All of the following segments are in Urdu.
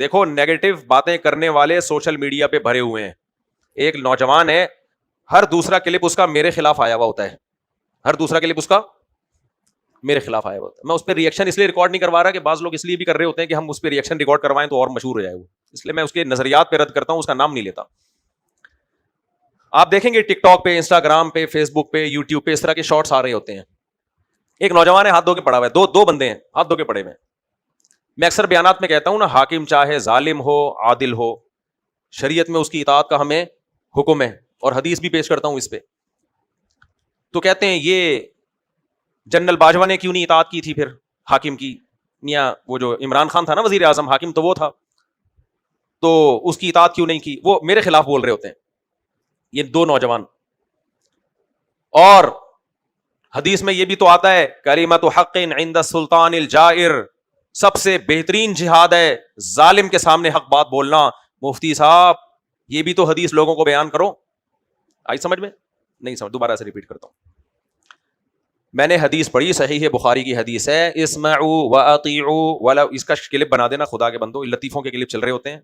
دیکھو نیگیٹو باتیں کرنے والے سوشل میڈیا پہ بھرے ہوئے ہیں. ایک نوجوان ہے, ہر دوسرا کلپ اس کا میرے خلاف آیا ہوا ہوتا ہے, ہر دوسرا کلپ اس کا میرے خلاف آیا ہوا ہوتا ہے. میں اس پہ ریئیکشن اس لیے ریکارڈ نہیں کروا رہا کہ بعض لوگ اس لیے بھی کر رہے ہوتے ہیں کہ ہم اس پہ ریئیکشن ریکارڈ کروائیں تو اور مشہور ہو جائے وہ, اس لیے میں اس کے نظریات پہ رد کرتا ہوں, اس کا نام نہیں لیتا. آپ دیکھیں گے ٹک ٹاک پہ, انسٹاگرام پہ, فیس بک پہ, یوٹیوب پہ اس طرح کے شارٹس آ رہے ہوتے ہیں. ایک نوجوان ہے ہاتھ دھو کے پڑا ہوا ہے, دو بندے ہیں ہاتھ دھو کے پڑے ہوئے ہیں. میں اکثر بیانات میں کہتا ہوں نا, حاکم چاہے ظالم ہو عادل ہو, شریعت میں اس کی اطاعت کا ہمیں حکم ہے, اور حدیث بھی پیش کرتا ہوں اس پہ. تو کہتے ہیں یہ جنرل باجوہ نے کیوں نہیں اطاعت کی تھی پھر حاکم کی, یا وہ جو عمران خان تھا نا وزیر اعظم, حاکم تو وہ تھا, تو اس کی اطاعت کیوں نہیں کی. وہ میرے خلاف بول رہے ہوتے ہیں یہ دو نوجوان. اور حدیث میں یہ بھی تو آتا ہے کلمۃ حق عند السلطان الجائر, سب سے بہترین جہاد ہے ظالم کے سامنے حق بات بولنا. مفتی صاحب یہ بھی تو حدیث لوگوں کو بیان کرو. آئی سمجھ میں؟ نہیں سمجھ, دوبارہ سے ریپیٹ کرتا ہوں. میں نے حدیث پڑھی, صحیح بخاری کی حدیث ہے, اسمعوا واطیعوا ولو, اس کا کلپ بنا دینا خدا کے بندو, لطیفوں کے کلپ چل رہے ہوتے ہیں,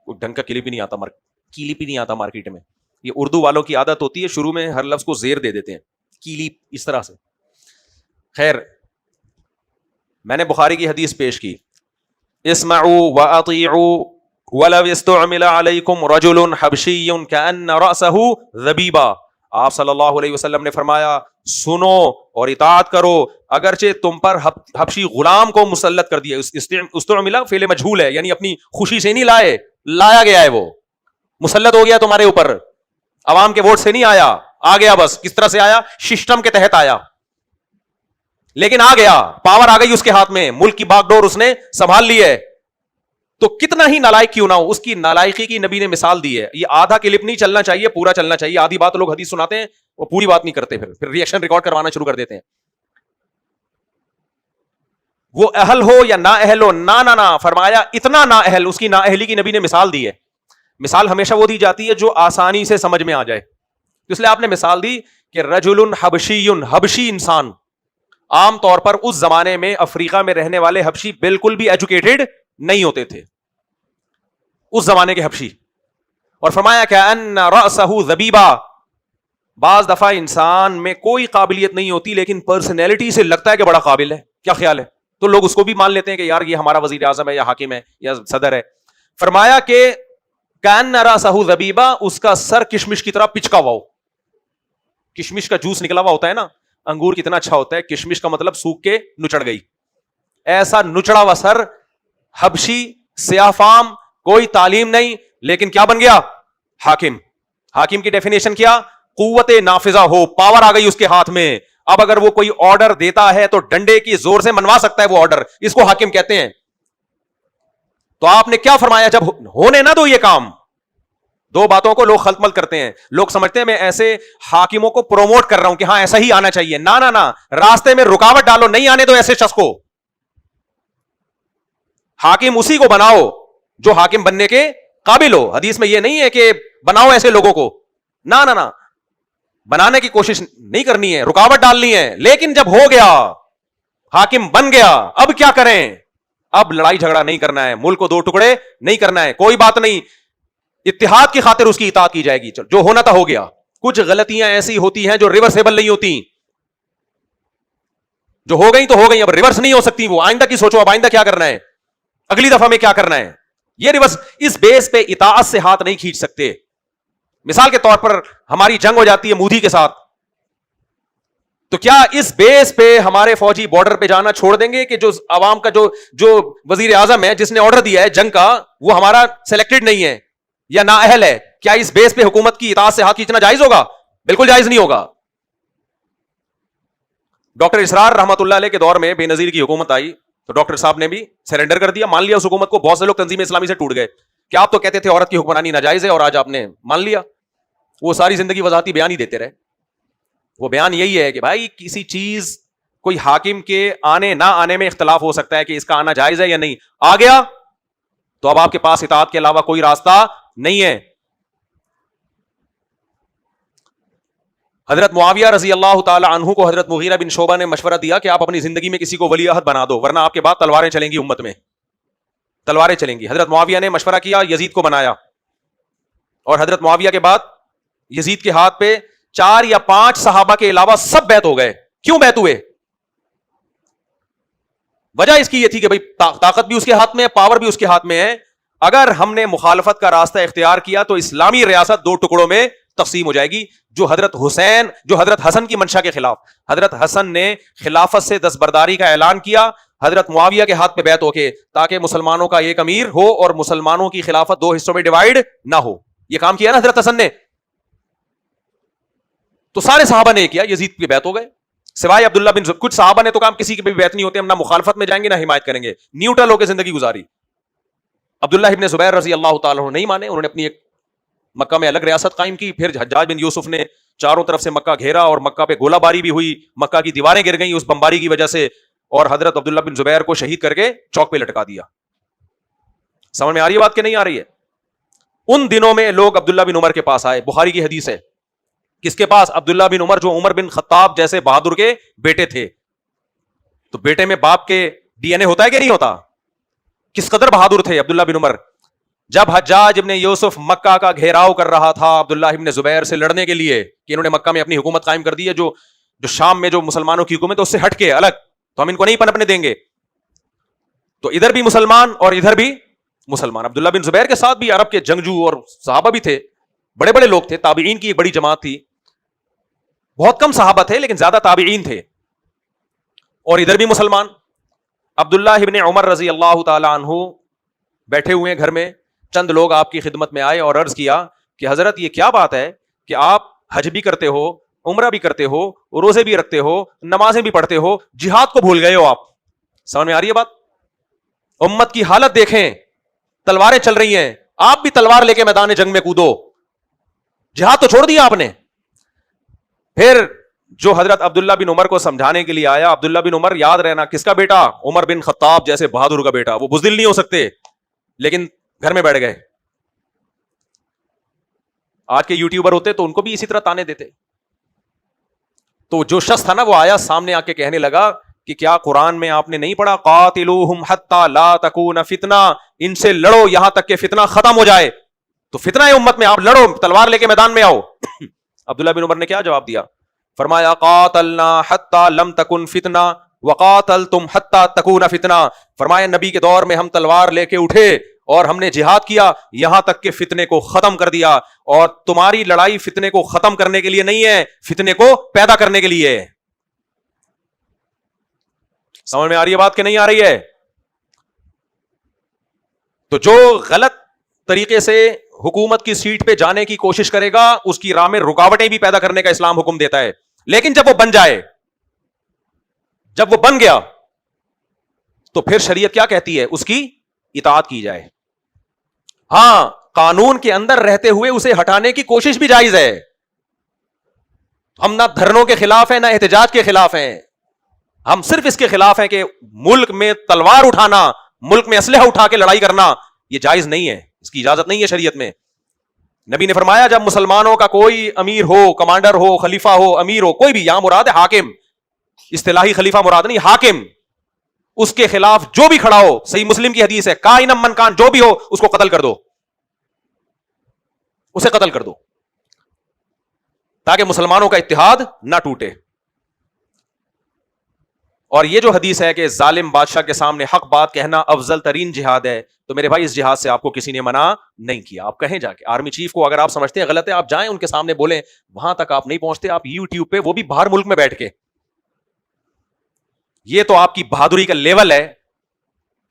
کوئی ڈھنگ کا کلپ ہی نہیں آتا, کلپ ہی نہیں آتا مارکیٹ میں. یہ اردو والوں کی عادت ہوتی ہے, شروع میں ہر لفظ کو زیر دے دیتے ہیں, کیلیپ اس طرح سے. خیر, میں نے بخاری کی حدیث پیش کی, اسمعوا واطیعوا ولو استعمل علیکم رجل حبشی کأن رأسہ ذبیبہ. آپ صلی اللہ علیہ وسلم نے فرمایا سنو اور اطاعت کرو اگرچہ تم پر حبشی غلام کو مسلط کر دیا. استعمل فعل مجہول ہے, یعنی اپنی خوشی سے نہیں لائے, لایا گیا ہے, وہ مسلط ہو گیا تمہارے اوپر, عوام کے ووٹ سے نہیں آیا, آ گیا. بس کس طرح سے آیا؟ سسٹم کے تحت آیا, لیکن آ گیا, پاور آ گئی اس کے ہاتھ میں, ملک کی باغ ڈور اس نے سنبھال لی ہے. تو کتنا ہی نالائق کیوں نہ ہو, اس کی نالائقی کی نبی نے مثال دی ہے. یہ آدھا کلپ نہیں چلنا چاہیے, پورا چلنا چاہیے. آدھی بات لوگ حدیث سناتے ہیں, وہ پوری بات نہیں کرتے, پھر ریئیکشن ریکارڈ کروانا شروع کر دیتے ہیں. وہ اہل ہو یا نا اہل ہو, نہ فرمایا اتنا نا اہل, اس کی نا اہلی کی نبی نے مثال دی ہے. مثال ہمیشہ وہ دی جاتی ہے جو آسانی سے سمجھ میں آ جائے, اس لیے آپ نے مثال دی کہ رجل حبشی, حبشی انسان. عام طور پر اس زمانے میں افریقہ میں رہنے والے حبشی بالکل بھی ایجوکیٹڈ نہیں ہوتے تھے, اس زمانے کے حبشی. اور فرمایا کہ ان رأسہ ذبیبہ, بعض دفعہ انسان میں کوئی قابلیت نہیں ہوتی لیکن پرسنالٹی سے لگتا ہے کہ بڑا قابل ہے. کیا خیال ہے؟ تو لوگ اس کو بھی مان لیتے ہیں کہ یار یہ ہمارا وزیر اعظم ہے یا حاکم ہے یا صدر ہے. فرمایا کہ کأن رأسہ ذبیبہ, اس کا سر کشمش کی طرح پچکا ہوا ہو. کشمش کا جوس نکلا ہوا ہوتا ہے نا, انگور کتنا اچھا ہوتا ہے, کشمش کا مطلب سوکھ کے نچڑ گئی, ایسا نچڑا ہوا سر. حبشی, سیاہ فام, کوئی تعلیم نہیں, لیکن کیا بن گیا؟ حاکم. حاکم کی ڈیفینیشن کیا؟ قوت نافذہ ہو, پاور آ گئی اس کے ہاتھ میں. اب اگر وہ کوئی آرڈر دیتا ہے تو ڈنڈے کی زور سے منوا سکتا ہے وہ آرڈر, اس کو حاکم کہتے ہیں. تو آپ نے کیا فرمایا, جب ہونے نہ دو یہ کام. دو باتوں کو لوگ خلط ملط کرتے ہیں. لوگ سمجھتے ہیں میں ایسے حاکموں کو پروموٹ کر رہا ہوں کہ ہاں ایسا ہی آنا چاہیے. نہ, راستے میں رکاوٹ ڈالو, نہیں آنے دو ایسے شخص کو. حاکم اسی کو بناؤ جو حاکم بننے کے قابل ہو. حدیث میں یہ نہیں ہے کہ بناؤ ایسے لوگوں کو, نہ, بنانے کی کوشش نہیں کرنی ہے, رکاوٹ ڈالنی ہے. لیکن جب ہو گیا, حاکم بن گیا, اب کیا کریں؟ اب لڑائی جھگڑا نہیں کرنا ہے, ملک کو دو ٹکڑے نہیں کرنا ہے, کوئی بات نہیں, اتحاد کی خاطر اس کی اطاعت کی جائے گی. چل جو ہونا تھا ہو گیا. کچھ غلطیاں ایسی ہوتی ہیں جو ریورسیبل نہیں ہوتی, جو ہو گئی تو ہو گئی, اب ریورس نہیں ہو سکتی. وہ آئندہ کی سوچو, اب آئندہ کیا کرنا ہے, اگلی دفعہ میں کیا کرنا ہے. یہ ریورس, اس بیس پہ اطاعت سے ہاتھ نہیں کھینچ سکتے. مثال کے طور پر ہماری جنگ ہو جاتی ہے مودی کے ساتھ, تو کیا اس بیس پہ ہمارے فوجی بارڈر پہ جانا چھوڑ دیں گے کہ جو عوام کا جو وزیر اعظم ہے جس نے آرڈر دیا ہے جنگ کا, وہ ہمارا سلیکٹڈ نہیں ہے یا نااہل ہے, کیا اس بیس پہ حکومت کی اطاعت سے ہاتھ کھینچنا جائز ہوگا؟ بالکل جائز نہیں ہوگا. ڈاکٹر اسرار رحمت اللہ علیہ کے دور میں بے نظیر کی حکومت آئی تو ڈاکٹر صاحب نے بھی سرنڈر کر دیا, مان لیا اس حکومت کو. بہت سے لوگ تنظیم اسلامی سے ٹوٹ گئے کہ آپ تو کہتے تھے عورت کی حکمرانی ناجائز ہے اور آج آپ نے مان لیا. وہ ساری زندگی وضاحتی بیان ہی دیتے رہے. وہ بیان یہی ہے کہ بھائی کسی چیز کوئی حاکم کے آنے نہ آنے میں اختلاف ہو سکتا ہے کہ اس کا آنا جائز ہے یا نہیں, آ گیا تو اب آپ کے پاس اطاعت کے علاوہ کوئی راستہ نہیں ہے. حضرت معاویہ رضی اللہ تعالی عنہ کو حضرت مغیرہ بن شعبہ نے مشورہ دیا کہ آپ اپنی زندگی میں کسی کو ولی عہد بنا دو, ورنہ آپ کے بعد تلواریں چلیں گی امت میں. تلواریں چلیں گی. حضرت معاویہ نے مشورہ کیا, یزید کو بنایا, اور حضرت معاویہ کے بعد یزید کے ہاتھ پہ 4 یا 5 صحابہ کے علاوہ سب بیعت ہو گئے. کیوں بیعت ہوئے؟ وجہ اس کی یہ تھی کہ بھائی طاقت بھی اس کے ہاتھ میں ہے, پاور بھی اس کے ہاتھ میں ہے. اگر ہم نے مخالفت کا راستہ اختیار کیا تو اسلامی ریاست 2 ٹکڑوں میں تقسیم ہو جائے گی. جو حضرت حسن کی منشا کے خلاف, حضرت حسن نے خلافت سے دستبرداری کا اعلان کیا حضرت معاویہ کے ہاتھ پہ بیعت ہو کے, تاکہ مسلمانوں کا ایک امیر ہو اور مسلمانوں کی خلافت 2 حصوں میں ڈیوائیڈ نہ ہو. یہ کام کیا نا حضرت حسن نے, تو سارے صحابہ نے کیا, یزید کی بیعت ہو گئے سوائے عبداللہ بن کچھ صحابہ نے تو کام کسی کی بھی بیعت نہیں ہوتے, ہم نہ مخالفت میں جائیں گے نہ حمایت کریں گے, نیوٹرل ہو کے زندگی گزاری. عبداللہ ابن زبیر رضی اللہ تعالیٰ عنہ نہیں مانے, انہوں نے اپنی ایک مکہ میں الگ ریاست قائم کی. پھر حجاج بن یوسف نے چاروں طرف سے مکہ گھیرا اور مکہ پہ گولہ باری بھی ہوئی, مکہ کی دیواریں گر گئیں اس بمباری کی وجہ سے, اور حضرت عبداللہ بن زبیر کو شہید کر کے چوک پہ لٹکا دیا. سمجھ میں آ رہی ہے بات کہ نہیں آ رہی ہے؟ ان دنوں میں لوگ عبداللہ بن عمر کے پاس آئے, بخاری کی حدیث ہے. کس کے پاس؟ عبداللہ بن عمر, جو عمر بن خطاب جیسے بہادر کے بیٹے تھے. تو بیٹے میں باپ کے ڈی این اے ہوتا ہے کہ نہیں ہوتا؟ کس قدر بہادر تھے عبداللہ بن عمر. جب حجاج ابن یوسف مکہ کا گھیراؤ کر رہا تھا عبداللہ ابن زبیر سے لڑنے کے لیے کہ انہوں نے مکہ میں اپنی حکومت قائم کر دی ہے, جو شام میں جو مسلمانوں کی حکومت ہے اس سے ہٹ کے الگ, تو ہم ان کو نہیں پنپنے دیں گے. تو ادھر بھی مسلمان اور ادھر بھی مسلمان. عبداللہ بن زبیر کے ساتھ بھی عرب کے جنگجو اور صحابہ بھی تھے, بڑے بڑے لوگ تھے, تابعین کی ایک بڑی جماعت تھی. بہت کم صحابہ تھے لیکن زیادہ تابعین تھے, اور ادھر بھی مسلمان. عبداللہ ابن عمر رضی اللہ تعالی عنہ بیٹھے ہوئے گھر میں, چند لوگ آپ کی خدمت میں آئے اور عرض کیا کہ حضرت یہ کیا بات ہے کہ آپ حج بھی کرتے ہو, عمرہ بھی کرتے ہو, روزے بھی رکھتے ہو, نمازیں بھی پڑھتے ہو, جہاد کو بھول گئے ہو آپ؟ سمجھ میں آ رہی ہے بات؟ امت کی حالت دیکھیں, تلواریں چل رہی ہیں, آپ بھی تلوار لے کے میدان جنگ میں کودو, جہاد تو چھوڑ دیا آپ نے. پھر جو حضرت عبداللہ بن عمر کو سمجھانے کے لیے آیا, عبداللہ بن عمر یاد رہنا کس کا بیٹا؟ عمر بن خطاب جیسے بہادر کا بیٹا. وہ بزدل نہیں ہو سکتے لیکن گھر میں بیٹھ گئے. آج کے یوٹیوبر ہوتے تو ان کو بھی اسی طرح تانے دیتے. تو جو شخص تھا نا وہ آیا سامنے آ کے کہنے لگا کہ کیا قرآن میں آپ نے نہیں پڑھا قاتلوہم حتی لا تکون فتنہ, ان سے لڑو یہاں تک کہ فتنہ ختم ہو جائے. تو فتنہ ہے امت میں, آپ لڑو, تلوار لے کے میدان میں آؤ. عبداللہ بن عمر نے کیا جواب دیا؟ فرمایا قاتلنا حتی لم تکن فتنہ وقاتلتم حتی تکون فتنہ. فرمایا نبی کے دور میں ہم تلوار لے کے اٹھے اور ہم نے جہاد کیا یہاں تک کہ فتنے کو ختم کر دیا, اور تمہاری لڑائی فتنے کو ختم کرنے کے لیے نہیں ہے, فتنے کو پیدا کرنے کے لیے ہے. سمجھ میں آ رہی ہے بات کہ نہیں آ رہی ہے؟ تو جو غلط طریقے سے حکومت کی سیٹ پہ جانے کی کوشش کرے گا اس کی راہ میں رکاوٹیں بھی پیدا کرنے کا اسلام حکم دیتا ہے. لیکن جب وہ بن جائے, جب وہ بن گیا تو پھر شریعت کیا کہتی ہے؟ اس کی اطاعت کی جائے. ہاں, قانون کے اندر رہتے ہوئے اسے ہٹانے کی کوشش بھی جائز ہے. ہم نہ دھرنوں کے خلاف ہیں نہ احتجاج کے خلاف ہیں, ہم صرف اس کے خلاف ہیں کہ ملک میں تلوار اٹھانا, ملک میں اسلحہ اٹھا کے لڑائی کرنا یہ جائز نہیں ہے, اس کی اجازت نہیں ہے شریعت میں. نبی نے فرمایا جب مسلمانوں کا کوئی امیر ہو, کمانڈر ہو, خلیفہ ہو, امیر ہو, کوئی بھی, یہاں مراد ہے حاکم, اصطلاحی خلیفہ مراد نہیں, حاکم, اس کے خلاف جو بھی کھڑا ہو, صحیح مسلم کی حدیث ہے, کائنم من کان, جو بھی ہو اس کو قتل کر دو, اسے قتل کر دو تاکہ مسلمانوں کا اتحاد نہ ٹوٹے. اور یہ جو حدیث ہے کہ ظالم بادشاہ کے سامنے حق بات کہنا افضل ترین جہاد ہے, تو میرے بھائی اس جہاد سے آپ کو کسی نے منع نہیں کیا. آپ کہیں جا کے آرمی چیف کو, اگر آپ سمجھتے ہیں غلط ہے آپ جائیں ان کے سامنے بولیں, وہاں تک آپ نہیں پہنچتے, آپ یوٹیوب پہ, وہ بھی باہر ملک میں بیٹھ کے. یہ تو آپ کی بہادری کا لیول ہے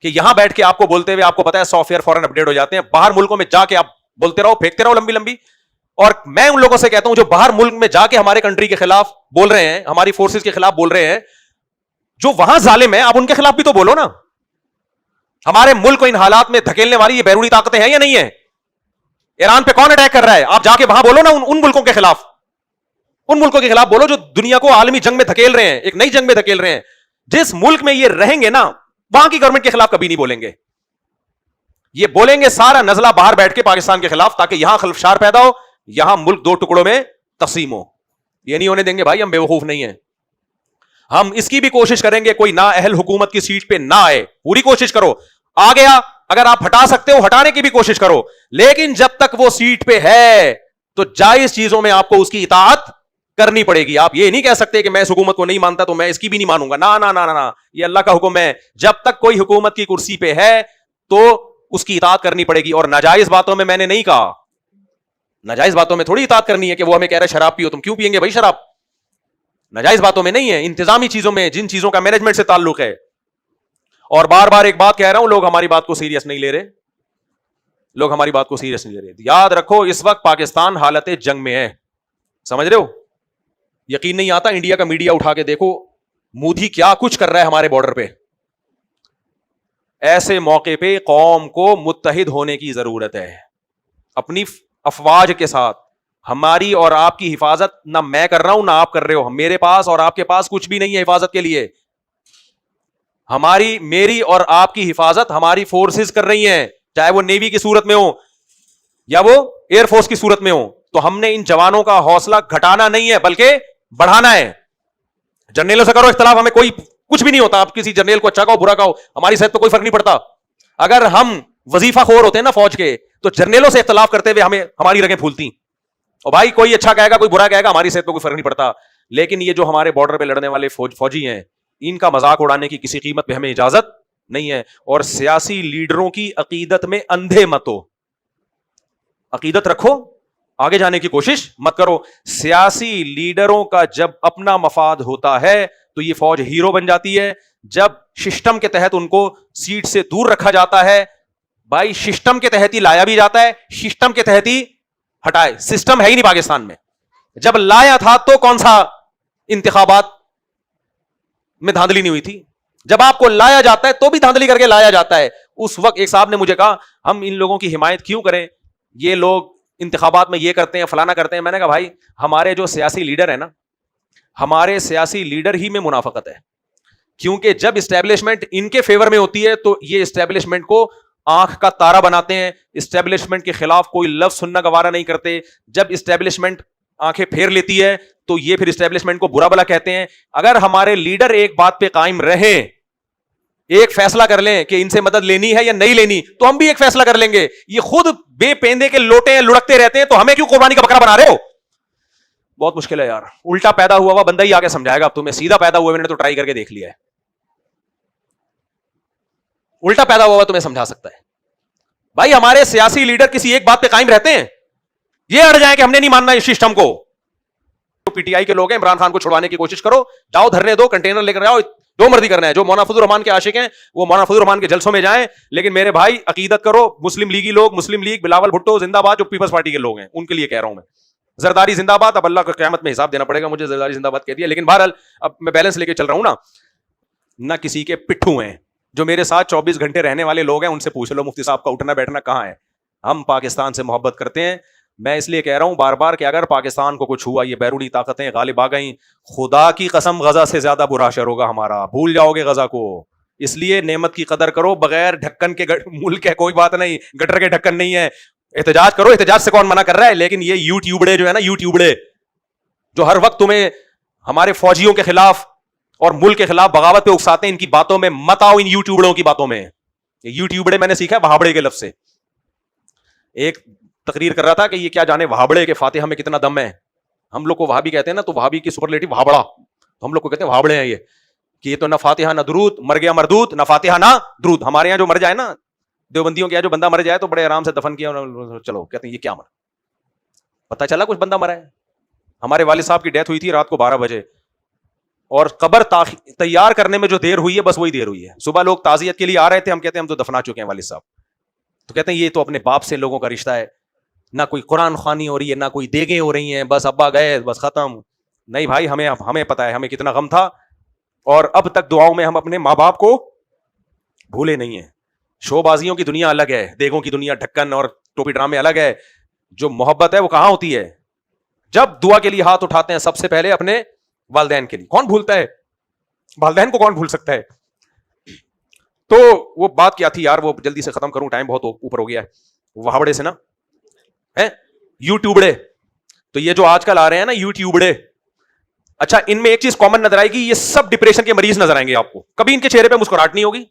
کہ یہاں بیٹھ کے آپ کو بولتے ہوئے آپ کو پتا ہے سافٹ ویئر فوراً اپڈیٹ ہو جاتے ہیں, باہر ملکوں میں جا کے آپ بولتے رہو, پھینکتے رہو لمبی لمبی. اور میں ان لوگوں سے کہتا ہوں جو باہر ملک میں جا کے ہمارے کنٹری کے خلاف بول رہے ہیں, ہماری فورسز کے خلاف بول رہے ہیں, جو وہاں ظالم ہیں آپ ان کے خلاف بھی تو بولو نا. ہمارے ملک کو ان حالات میں دھکیلنے والی یہ بیرونی طاقتیں ہیں یا نہیں ہیں؟ ایران پہ کون اٹیک کر رہا ہے؟ آپ جا کے وہاں بولو نا ان ملکوں کے خلاف, ان ملکوں کے خلاف بولو جو دنیا کو عالمی جنگ میں دھکیل رہے ہیں, ایک نئی جنگ میں دھکیل رہے ہیں. جس ملک میں یہ رہیں گے نا وہاں کی گورنمنٹ کے خلاف کبھی نہیں بولیں گے. یہ بولیں گے سارا نزلہ باہر بیٹھ کے پاکستان کے خلاف, تاکہ یہاں خلفشار پیدا ہو, یہاں ملک 2 ٹکڑوں میں تقسیم ہو. یہ نہیں ہونے دیں گے بھائی, ہم بیوقوف نہیں ہیں. ہم اس کی بھی کوشش کریں گے کوئی نا اہل حکومت کی سیٹ پہ نہ آئے, پوری کوشش کرو. آ گیا اگر آپ ہٹا سکتے ہو ہٹانے کی بھی کوشش کرو, لیکن جب تک وہ سیٹ پہ ہے تو جائز چیزوں میں آپ کو اس کی اطاعت کرنی پڑے گی. آپ یہ نہیں کہہ سکتے کہ میں اس حکومت کو نہیں مانتا تو میں اس کی بھی نہیں مانوں گا. نا نا نا نا, یہ اللہ کا حکم ہے, جب تک کوئی حکومت کی کرسی پہ ہے تو اس کی اطاعت کرنی پڑے گی. اور ناجائز باتوں میں نے نہیں کہا, ناجائز باتوں میں تھوڑی اطاعت کرنی ہے کہ وہ ہمیں کہہ رہے شراب پیو, تم کیوں پیئیں گے بھائی شراب؟ ناجائز باتوں میں نہیں ہے, انتظامی چیزوں میں, جن چیزوں کا مینجمنٹ سے تعلق ہے. اور بار بار ایک بات کہہ رہا ہوں, لوگ ہماری بات کو سیریس نہیں لے رہے, لوگ ہماری بات کو سیریس نہیں لے رہے. یاد رکھو اس وقت پاکستان حالت جنگ میں ہے, سمجھ رہے ہو؟ یقین نہیں آتا, انڈیا کا میڈیا اٹھا کے دیکھو, مودی کیا کچھ کر رہا ہے ہمارے بارڈر پہ. ایسے موقع پہ قوم کو متحد ہونے کی ضرورت ہے, اپنی افواج کے ساتھ. ہماری اور آپ کی حفاظت نہ میں کر رہا ہوں نہ آپ کر رہے ہو, میرے پاس اور آپ کے پاس کچھ بھی نہیں ہے حفاظت کے لیے. ہماری, میری اور آپ کی حفاظت ہماری فورسز کر رہی ہیں, چاہے وہ نیوی کی صورت میں ہو یا وہ ایئر فورس کی صورت میں ہو. تو ہم نے ان جوانوں کا حوصلہ گھٹانا نہیں ہے بلکہ بڑھانا ہے. جرنیلوں سے کرو اختلاف, ہمیں کوئی کچھ بھی نہیں ہوتا, آپ کسی جرنیل کو اچھا کہو برا کہو, ہماری صحت پہ کوئی فرق نہیں پڑتا. اگر ہم وظیفہ خور ہوتے ہیں نا فوج کے, تو جرنیلوں سے اختلاف کرتے ہوئے ہمیں ہماری رگیں پھولتی. اور بھائی کوئی اچھا کہے گا کوئی برا کہے گا, ہماری صحت پہ کوئی فرق نہیں پڑتا. لیکن یہ جو ہمارے بارڈر پہ لڑنے والے فوجی ہیں, ان کا مذاق اڑانے کی کسی قیمت پہ ہمیں اجازت نہیں ہے. اور سیاسی لیڈروں کی عقیدت میں اندھے مت ہو, عقیدت رکھو, آگے جانے کی کوشش مت کرو. سیاسی لیڈروں کا جب اپنا مفاد ہوتا ہے تو یہ فوج ہیرو بن جاتی ہے. جب سسٹم کے تحت ان کو سیٹ سے دور رکھا جاتا ہے, بھائی سسٹم کے تحت ہی لایا بھی جاتا ہے, سسٹم کے تحت ہی ہٹائے. سسٹم ہے ہی نہیں پاکستان میں. جب لایا تھا تو کون سا انتخابات میں دھاندلی نہیں ہوئی تھی؟ جب آپ کو لایا جاتا ہے تو بھی دھاندلی کر کے لایا جاتا ہے. اس وقت ایک صاحب نے مجھے کہا ہم ان لوگوں کی حمایت کیوں کریں, یہ لوگ انتخابات میں یہ کرتے ہیں فلانا کرتے ہیں. میں نے کہا بھائی ہمارے جو سیاسی لیڈر ہیں نا, ہمارے سیاسی لیڈر ہی میں منافقت ہے. کیونکہ جب اسٹیبلشمنٹ ان کے فیور میں ہوتی ہے تو یہ اسٹیبلشمنٹ کو آنکھ کا تارا بناتے ہیں, اسٹیبلشمنٹ کے خلاف کوئی لفظ سننا گوارا نہیں کرتے. جب اسٹیبلشمنٹ آنکھیں پھیر لیتی ہے تو یہ پھر اسٹیبلشمنٹ کو برا بلا کہتے ہیں. اگر ہمارے لیڈر ایک بات پہ قائم رہیں, ایک فیصلہ کر لیں کہ ان سے مدد لینی ہے یا نہیں لینی, تو ہم بھی ایک فیصلہ کر لیں گے. یہ خود بے پیندے کے لوٹے ہیں, لڑکتے رہتے ہیں, تو ہمیں کیوں قربانی کا بکرا بنا رہے ہو؟ بہت مشکل ہے یار. الٹا پیدا ہوا بندہ ہی آگے سمجھائے گا. اب تمہیں سیدھا پیدا ہوا, میں نے تو ٹرائی کر کے دیکھ لیا ہے. الٹا پیدا ہوا تمہیں سمجھا سکتا ہے. بھائی ہمارے سیاسی لیڈر کسی ایک بات پہ قائم رہتے ہیں, یہ اڑ جائیں کہ ہم نے نہیں ماننا اس سسٹم کو. پی ٹی آئی کے لوگ ہیں, عمران خان کو چھڑوانے کی کوشش کرو, جاؤ دھرنے دو, کنٹینر لے کر جاؤ, جو مرضی کرنا ہے. جو مولانا فضل الرحمان کے عاشق ہیں وہ مولانا فضل الرحمان کے جلسوں میں جائیں, لیکن میرے بھائی عقیدت کرو. مسلم لیگی لوگ, مسلم لیگ, بلاول بھٹو زندہ باد, جو پیپلز پارٹی کے لوگ ہیں ان کے لیے کہہ رہا ہوں میں. زرداری زندہ باد. اب اللہ کا قیامت میں حساب دینا پڑے گا مجھے, زرداری زندہ باد کہہ دیا. لیکن بہرحال اب میں بیلنس لے کے چل رہا ہوں نا. نہ کسی کے پٹھو ہیں, جو میرے ساتھ 24 گھنٹے رہنے والے لوگ ہیں ان سے پوچھ لو مفتی صاحب کا اٹھنا بیٹھنا کہاں ہے. ہم پاکستان سے محبت کرتے ہیں. میں اس لیے کہہ رہا ہوں بار بار کہ اگر پاکستان کو کچھ ہوا, یہ بیرونی طاقتیں غالب آ گئیں, خدا کی قسم غزہ سے زیادہ برا شر ہوگا ہمارا. بھول جاؤ گے غزہ کو. اس لیے نعمت کی قدر کرو. بغیر ڈھکن کے ملک ہے, کوئی بات نہیں, گٹر کے ڈھکن نہیں ہے. احتجاج کرو, احتجاج سے کون منع کر رہا ہے. لیکن یہ یوٹیوبڑے جو ہے نا, یوٹیوبڑے جو ہر وقت تمہیں ہمارے فوجیوں کے خلاف اور ملک کے خلاف بغاوت پہ اکساتے ہیں, ان کی باتوں میں مت آؤ. ان یوٹیوبڑوں کی باتوں میں. یوٹیوبڑے میں نے سیکھا وہابڑے کے لفظ سے. ایک تقریر کر رہا تھا کہ یہ کیا جانے وہابڑے کے فاتحہ میں کتنا دم ہے. ہم لوگ کو وہابی کہتے ہیں نا, تو وہابی کی سپرلیٹو وہابڑا, تو ہم لوگ کو کہتے ہیں وہابڑے ہیں یہ, کہ یہ تو نہ فاتحہ نہ درود, مر گیا مردود, نہ فاتحہ نہ درود. ہمارے یہاں جو مر جائے نا, دیوبندیوں کے یہاں جو بندہ مر جائے تو بڑے آرام سے دفن کیا, چلو کہتے ہیں یہ کیا مرا, پتہ چلا کچھ بندہ مرا ہے. ہمارے والد صاحب کی ڈیتھ ہوئی تھی رات کو 12 بجے, اور قبر تیار کرنے میں جو دیر ہوئی ہے بس وہی دیر ہوئی ہے. صبح لوگ تعزیت کے لیے آ رہے تھے, ہم کہتے ہیں ہم تو دفنا چکے ہیں والد صاحب. تو کہتے ہیں یہ تو اپنے باپ سے لوگوں کا رشتہ ہے, نہ کوئی قرآن خوانی ہو رہی ہے, نہ کوئی دیگیں ہو رہی ہیں, بس ابا گئے بس ختم. نہیں بھائی, ہمیں پتہ ہے ہمیں کتنا غم تھا, اور اب تک دعاؤں میں ہم اپنے ماں باپ کو بھولے نہیں ہیں. شو بازیوں کی دنیا الگ ہے, دیگوں کی دنیا, ڈھکن اور ٹوپی ڈرامے الگ ہے. جو محبت ہے وہ کہاں ہوتی ہے؟ جب دعا کے لیے ہاتھ اٹھاتے ہیں سب سے پہلے اپنے والدین کے لیے. کون بھولتا ہے والدین کو, کون بھول سکتا ہے؟ تو وہ بات کیا تھی یار, وہ جلدی سے ختم کروں, ٹائم بہت اوپر ہو گیا ہے. وہابڑے سے نا یوٹیوبڑے, تو یہ جو آج کل آ رہے ہیں نا یوٹیوبڑے, اچھا ان میں ایک چیز کامن نظر آئے گی, یہ سب ڈپریشن کے مریض نظر آئیں گے آپ کو. کبھی ان کے چہرے پہ مسکراہٹ نہیں ہوگی,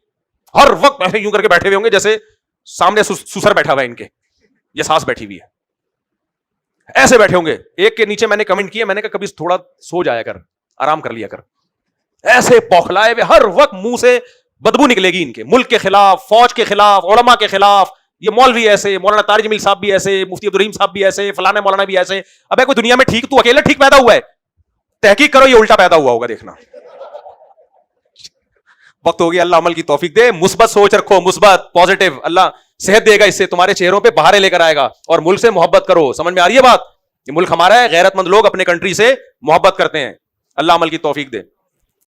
ہر وقت ایسے یوں کر کے بیٹھے ہوئے ہوں گے جیسے سامنے سسر بیٹھا ہوا ہے ان کے, یہ ساس بیٹھی ہوئی ہے, ایسے بیٹھے ہوں گے. ایک کے نیچے میں نے کمنٹ کیا, میں نے کہا کبھی تھوڑا سو جایا کر, آرام کر لیا کر. ایسے پوکھلائے ہوئے, ہر وقت منہ سے بدبو نکلے گی ان کے, ملک کے خلاف, فوج کے خلاف, علماء کے خلاف. یہ مولوی ایسے, مولانا طارق جمیل صاحب بھی ایسے, مفتی عبدالرحیم صاحب بھی ایسے, فلانا مولانا بھی ایسے. ابے کوئی دنیا میں ٹھیک, تو اکیلا ٹھیک پیدا ہوا ہے؟ تحقیق کرو, یہ الٹا پیدا ہوا ہوگا, دیکھنا. وقت ہو گیا, اللہ عمل کی توفیق دے. مثبت سوچ رکھو, مثبت, پازیٹو. اللہ صحت دے گا, اس سے تمہارے چہروں پہ بہاریں لے کر آئے گا. اور ملک سے محبت کرو. سمجھ میں آ رہی ہے بات؟ یہ ملک ہمارا ہے, غیرت مند لوگ اپنے کنٹری سے محبت کرتے ہیں. اللہ عمل کی توفیق دے.